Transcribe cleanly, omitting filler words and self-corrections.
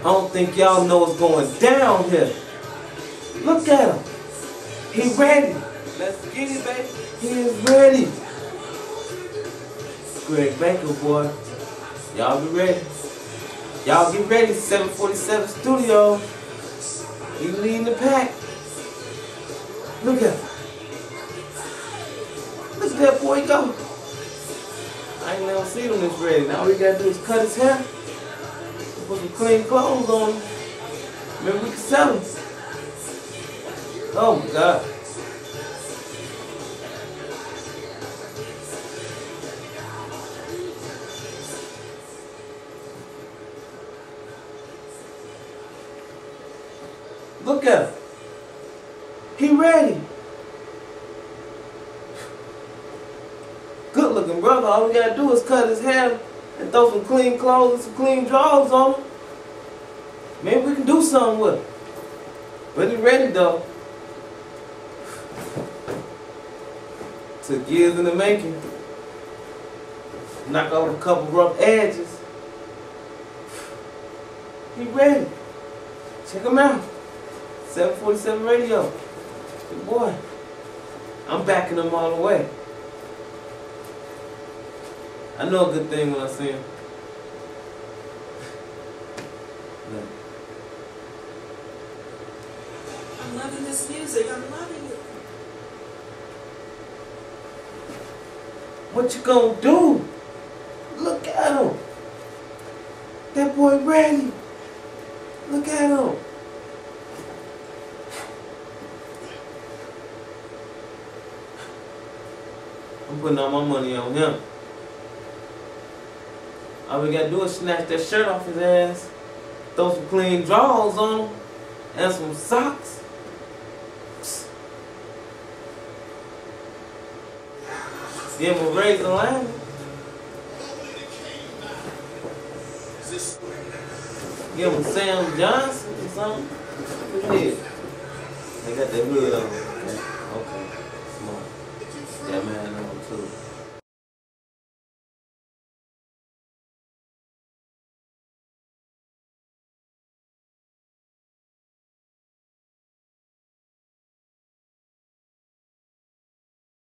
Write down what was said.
I don't think y'all know what's going down here. Look at him. He ready. Let's get it, baby. He is ready. Greg Banker, boy. Y'all be ready. Y'all get ready. 747 Studio. He leading the pack. Look at him. Look at that boy go. I ain't never seen him this ready. Now all we gotta do is cut his hair. Put some clean clothes on him. Maybe we can sell him. Oh my God. Look at him. He ready. Good looking brother. All we gotta do is cut his hair and throw some clean clothes and some clean drawers on him. Maybe we can do something with him. But he's ready though. Took years in the making. Knock off a couple rough edges. He ready. Check him out. 747 Radio. Good boy. I'm backing him all the way. I know a good thing when I see him. I'm loving this music. I'm loving it. What you gonna do? Look at him. That boy ready. Look at him. I'm putting all my money on him. All we gotta do is snatch that shirt off his ass, throw some clean drawers on him, and some socks. Give him a razor line. Give him a Sam Johnson or something. Look at this. They got that hood on. Okay. Smart. Yeah, man, number 2.